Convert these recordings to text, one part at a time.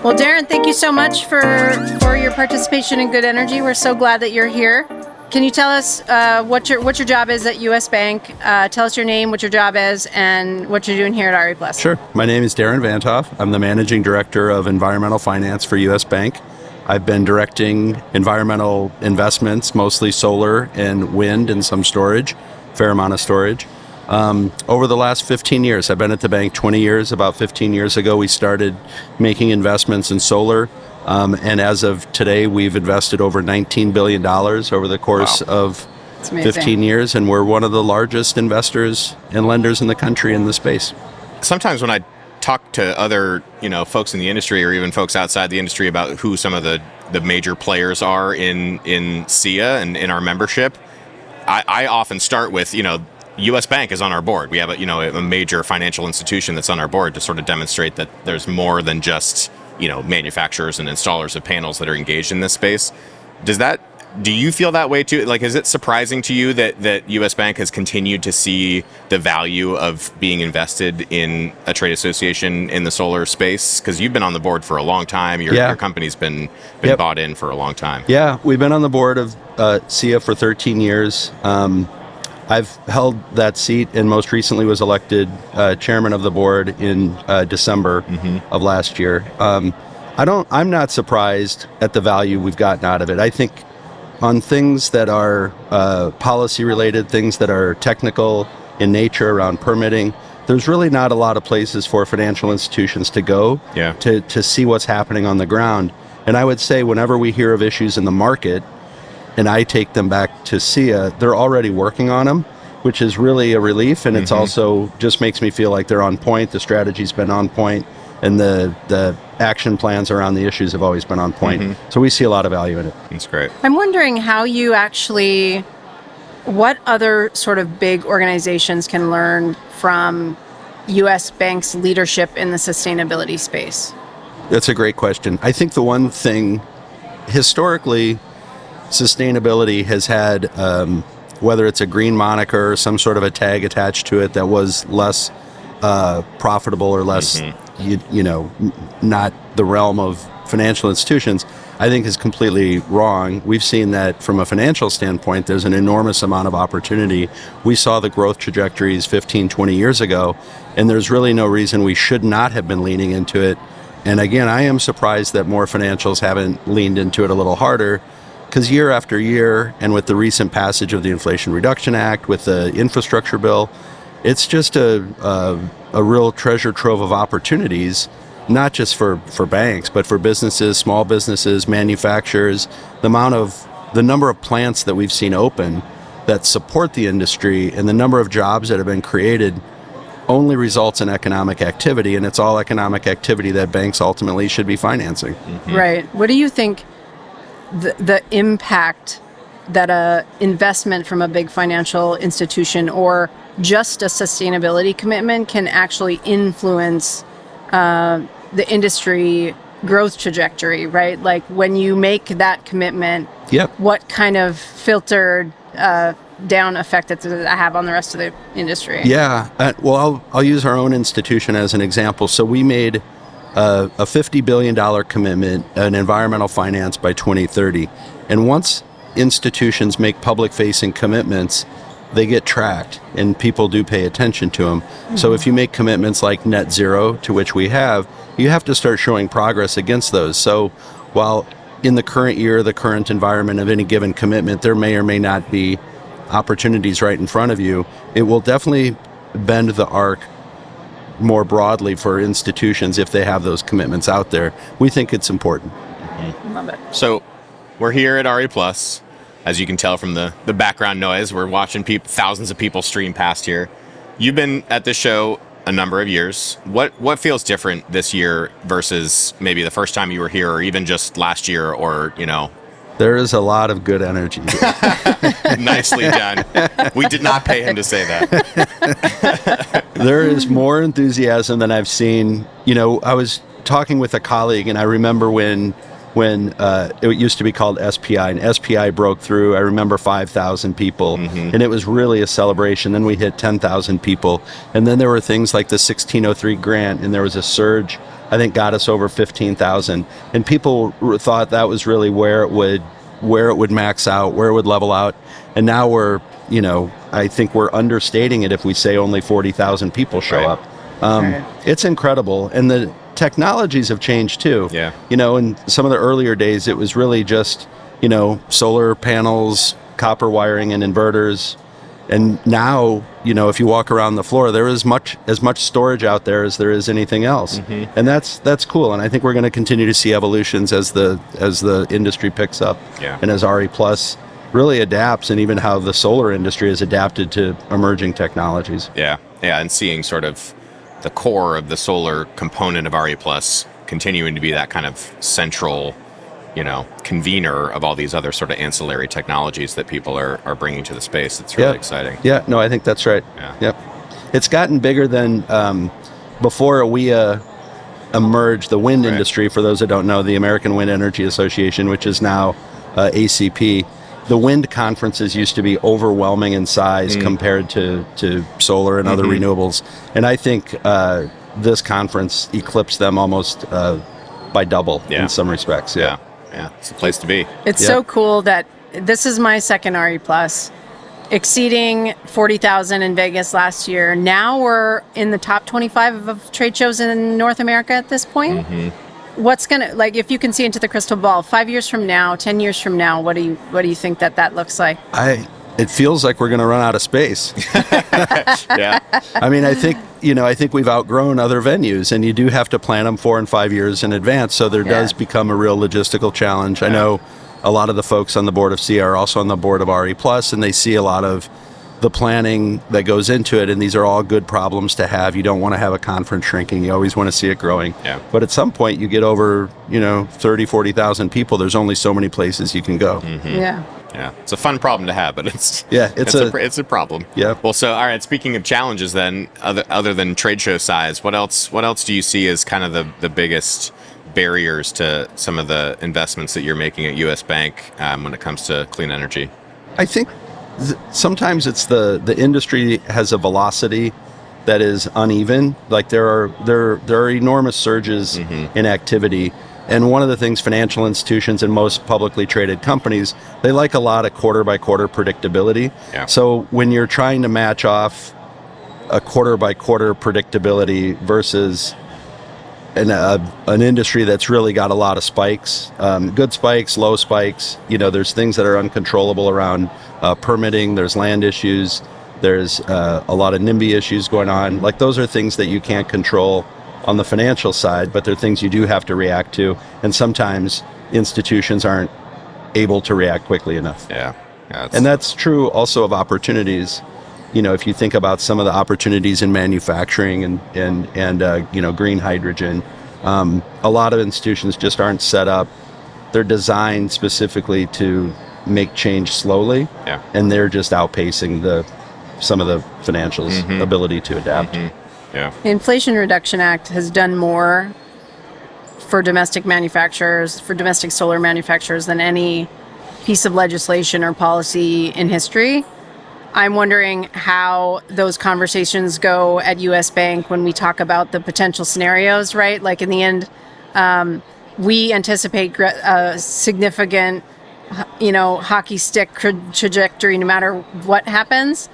Well, Darren, thank you so much for your participation in Good Energy. We're so glad that you're here. Can you tell us what your job is at U.S. Bank? Tell us your name, what your job is, and what you're doing here at RE+. Sure. My name is Darren Vantoff. I'm the Managing Director of Environmental Finance for U.S. Bank. I've been directing environmental investments, mostly solar and wind and some storage, fair amount of storage. Over the last 15 years, I've been at the bank 20 years. About 15 years ago, we started making investments in solar. And as of today, we've invested over $19 billion over the course of 15 years. And we're one of the largest investors and lenders in the country in the space. Sometimes when I talk to other, folks in the industry or even folks outside the industry about who some of the major players are in SEIA and in our membership, I often start with, U.S. Bank is on our board. We have a major financial institution that's on our board to sort of demonstrate that there's more than just, manufacturers and installers of panels that are engaged in this space. Do you feel that way too? Like, is it surprising to you that U.S. Bank has continued to see the value of being invested in a trade association in the solar space? Because you've been on the board for a long time. Your company's been bought in for a long time. Yeah, we've been on the board of SEIA for 13 years. I've held that seat and most recently was elected chairman of the board in December of last year. I'm not surprised at the value we've gotten out of it. I think on things that are policy related, things that are technical in nature around permitting, there's really not a lot of places for financial institutions to go to see what's happening on the ground. And I would say whenever we hear of issues in the market, and I take them back to SEIA, they're already working on them, which is really a relief. And it's also just makes me feel like they're on point. The strategy's been on point, and the action plans around the issues have always been on point. So we see a lot of value in it. That's great. I'm wondering how you actually, what other sort of big organizations can learn from U.S. Bank's leadership in the sustainability space? That's a great question. I think the one thing, historically, sustainability has had, whether it's a green moniker or some sort of a tag attached to it that was less profitable or less, not the realm of financial institutions, I think is completely wrong. We've seen that from a financial standpoint, there's an enormous amount of opportunity. We saw the growth trajectories 15, 20 years ago, and there's really no reason we should not have been leaning into it. And again, I am surprised that more financials haven't leaned into it a little harder. Because year after year, and with the recent passage of the Inflation Reduction Act, with the infrastructure bill, it's just a real treasure trove of opportunities, not just for banks, but for businesses, small businesses, manufacturers. The number of plants that we've seen open that support the industry and the number of jobs that have been created only results in economic activity, and it's all economic activity that banks ultimately should be financing. Right. What do you think the impact that a investment from a big financial institution or just a sustainability commitment can actually influence the industry growth trajectory, right? Like when you make that commitment, what kind of filtered down effect does it have on the rest of the industry? Yeah, well, I'll use our own institution as an example. So we made a $50 billion commitment in environmental finance by 2030. And once institutions make public-facing commitments, they get tracked, and people do pay attention to them. So if you make commitments like net zero, to which we have, you have to start showing progress against those. So while in the current year, the current environment of any given commitment, there may or may not be opportunities right in front of you, it will definitely bend the arc more broadly for institutions if they have those commitments out there. We think it's important. Love it. So we're here at RE+. As you can tell from the background noise, we're watching thousands of people stream past here. You've been at this show a number of years. What feels different this year versus maybe the first time you were here, or even just last year, or, There is a lot of good energy. Nicely done. We did not pay him to say that. There is more enthusiasm than I've seen. I was talking with a colleague, and I remember when when it used to be called SPI, and SPI broke through. I remember 5,000 people, and it was really a celebration. Then we hit 10,000 people, and then there were things like the 1603 grant, and there was a surge, I think got us over 15,000, and people thought that was really where it would max out, where it would level out, and now we're, I think we're understating it if we say only 40,000 people show up. It's incredible, and the technologies have changed too. Yeah. In some of the earlier days, it was really just, solar panels, copper wiring, and inverters. And now, if you walk around the floor, there is as much storage out there as there is anything else, and that's cool. And I think we're going to continue to see evolutions as the industry picks up, and as RE Plus really adapts, and even how the solar industry has adapted to emerging technologies. Yeah, and seeing sort of the core of the solar component of RE Plus continuing to be that kind of central, convener of all these other sort of ancillary technologies that people are bringing to the space. It's really exciting. Yeah, no, I think that's right. Yeah. Yep. It's gotten bigger than before AWEA emerged, the wind industry, for those that don't know, the American Wind Energy Association, which is now ACP. The wind conferences used to be overwhelming in size compared to solar and other renewables. And I think this conference eclipsed them almost by double in some respects. Yeah, it's a place to be. It's so cool that this is my second RE Plus, exceeding 40,000 in Vegas last year. Now we're in the top 25 of trade shows in North America at this point. What's gonna, if you can see into the crystal ball, 5 years from now, 10 years from now, what do you think that looks like? It feels like we're going to run out of space. Yeah. I mean, I think we've outgrown other venues, and you do have to plan them 4 and 5 years in advance. So there does become a real logistical challenge. I know a lot of the folks on the board of SEIA are also on the board of RE Plus, and they see a lot of the planning that goes into it. And these are all good problems to have. You don't want to have a conference shrinking. You always want to see it growing. Yeah. But at some point you get over, 30, 40,000 people. There's only so many places you can go. Yeah, it's a fun problem to have, but it's a problem. Yeah. Well, so all right. Speaking of challenges, then, other than trade show size, what else do you see as kind of the biggest barriers to some of the investments that you're making at U.S. Bank when it comes to clean energy? I think sometimes it's the industry has a velocity that is uneven. Like there are enormous surges in activity. And one of the things financial institutions and most publicly traded companies, they like a lot of quarter-by-quarter predictability. Yeah. So when you're trying to match off a quarter-by-quarter predictability versus an industry that's really got a lot of spikes, good spikes, low spikes, there's things that are uncontrollable around permitting, there's land issues, there's a lot of NIMBY issues going on. Like those are things that you can't control on the financial side, but they're things you do have to react to, and sometimes institutions aren't able to react quickly enough. Yeah, and that's true also of opportunities. If you think about some of the opportunities in manufacturing and green hydrogen, a lot of institutions just aren't set up. They're designed specifically to make change slowly, and they're just outpacing some of the financials' ability to adapt. Yeah. The Inflation Reduction Act has done more for domestic manufacturers, for domestic solar manufacturers, than any piece of legislation or policy in history. I'm wondering how those conversations go at U.S. Bank when we talk about the potential scenarios, right? Like in the end, we anticipate a significant, hockey stick trajectory no matter what happens.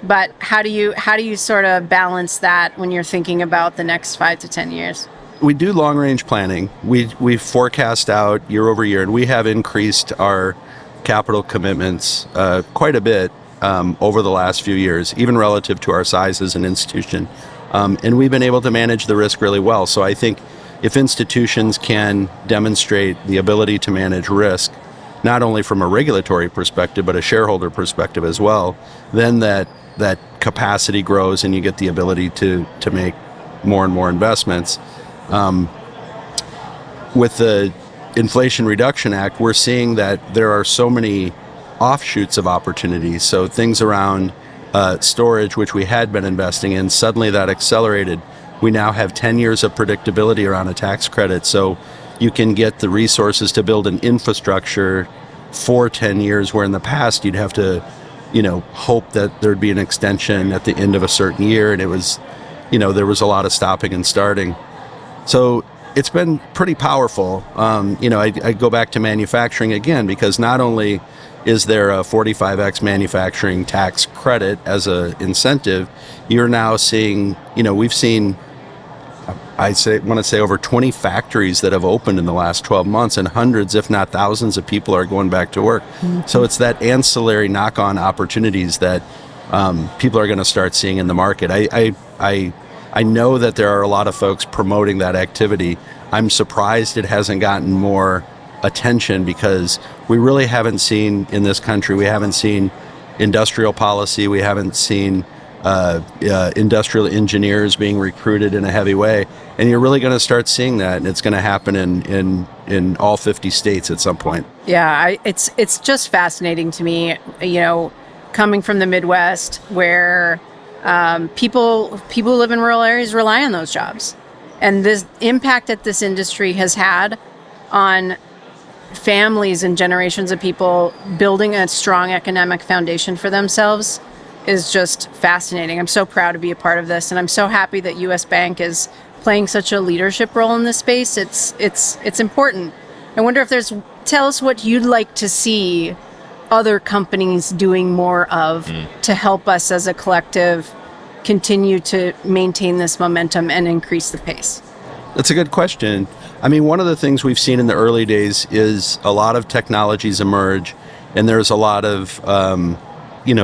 But how do you sort of balance that when you're thinking about the next 5 to 10 years? We do long range planning. We forecast out year over year, and we have increased our capital commitments quite a bit over the last few years, even relative to our size as an institution. And we've been able to manage the risk really well. So I think if institutions can demonstrate the ability to manage risk, not only from a regulatory perspective, but a shareholder perspective as well, then that capacity grows and you get the ability to make more and more investments. With the Inflation Reduction Act, we're seeing that there are so many offshoots of opportunities. So things around storage, which we had been investing in, suddenly that accelerated. We now have 10 years of predictability around a tax credit. So you can get the resources to build an infrastructure for 10 years, where in the past you'd have to, hope that there'd be an extension at the end of a certain year, and it was, there was a lot of stopping and starting. So it's been pretty powerful. I go back to manufacturing again, because not only is there a 45X manufacturing tax credit as an incentive, you're now seeing, we've seen, I want to say over 20 factories that have opened in the last 12 months, and hundreds, if not thousands, of people are going back to work. Mm-hmm. So it's that ancillary knock-on opportunities that people are going to start seeing in the market. I know that there are a lot of folks promoting that activity. I'm surprised it hasn't gotten more attention, because we really haven't seen in this country, we haven't seen industrial policy, we haven't seen industrial engineers being recruited in a heavy way, and you're really going to start seeing that, and it's going to happen in all 50 states at some point. Yeah, it's just fascinating to me, coming from the Midwest, where people who live in rural areas rely on those jobs, and this impact that this industry has had on families and generations of people building a strong economic foundation for themselves is just fascinating. I'm so proud to be a part of this, and I'm so happy that U.S. Bank is playing such a leadership role in this space. It's important. I wonder if tell us what you'd like to see other companies doing more of to help us as a collective continue to maintain this momentum and increase the pace. That's a good question. I mean, one of the things we've seen in the early days is a lot of technologies emerge, and there's a lot of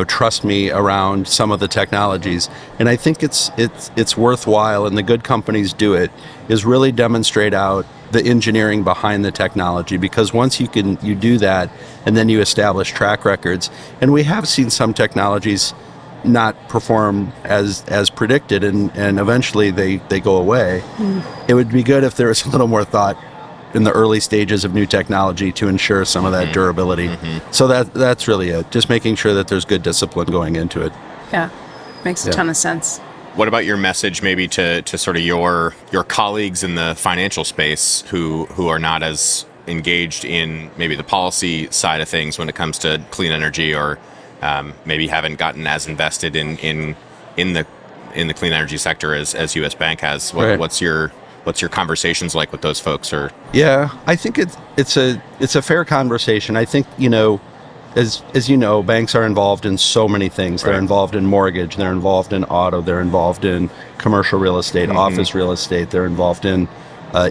trust me around some of the technologies. And I think it's worthwhile, and the good companies do it, is really demonstrate out the engineering behind the technology, because once you do that, and then you establish track records, and we have seen some technologies not perform as predicted, and eventually they go away. It would be good if there was a little more thought in the early stages of new technology to ensure some of that durability. So that's really it. Just making sure that there's good discipline going into it. Yeah, makes a ton of sense. What about your message maybe to sort of your colleagues in the financial space who are not as engaged in maybe the policy side of things when it comes to clean energy, or maybe haven't gotten as invested in the clean energy sector as U.S. Bank has? What's your conversations like with those folks? Or I think it's a fair conversation. I think as you know, banks are involved in so many things. They're involved in mortgage, they're involved in auto, they're involved in commercial real estate, office real estate, they're involved in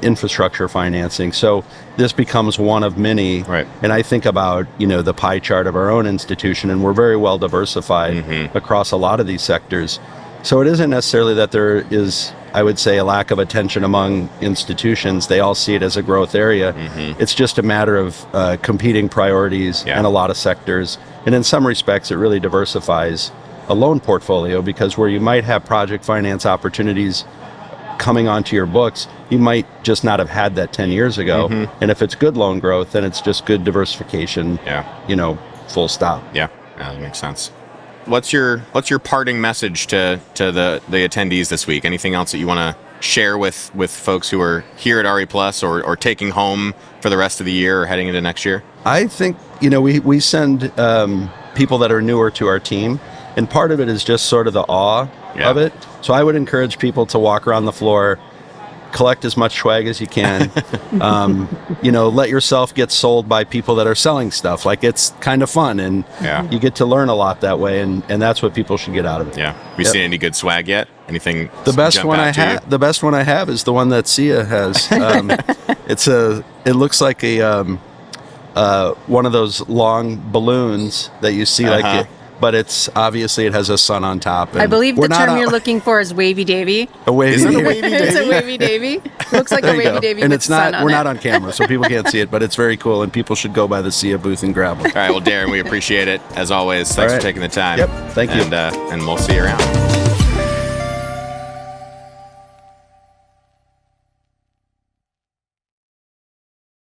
infrastructure financing. So this becomes one of many. And I think about the pie chart of our own institution, and we're very well diversified across a lot of these sectors. So it isn't necessarily that there is, I would say, a lack of attention among institutions. They all see it as a growth area. It's just a matter of competing priorities in a lot of sectors. And in some respects, it really diversifies a loan portfolio, because where you might have project finance opportunities coming onto your books, you might just not have had that 10 years ago. And if it's good loan growth, then it's just good diversification, full stop. Yeah, that makes sense. What's your parting message to the attendees this week? Anything else that you want to share with folks who are here at RE Plus or taking home for the rest of the year or heading into next year? I think, we send people that are newer to our team, and part of it is just sort of the awe of it. So I would encourage people to walk around the floor, collect as much swag as you can. Let yourself get sold by people that are selling stuff. Like, it's kind of fun, and you get to learn a lot that way, and that's what people should get out of it. Have you seen any good swag yet? Anything? The best one I have is the one that SEIA has. It looks like one of those long balloons that you see but it's obviously it has a sun on top. I believe the term you're looking for is wavy davy. A wavy davy. It's a wavy davy. Looks like a wavy davy. And with it's not. Sun on we're it. not on camera, so people can't see it. But it's very cool, and people should go by the SEIA booth and grab them. All right. Well, Darren, we appreciate it as always. Thanks for taking the time. Yep. Thank you. And we'll see you around.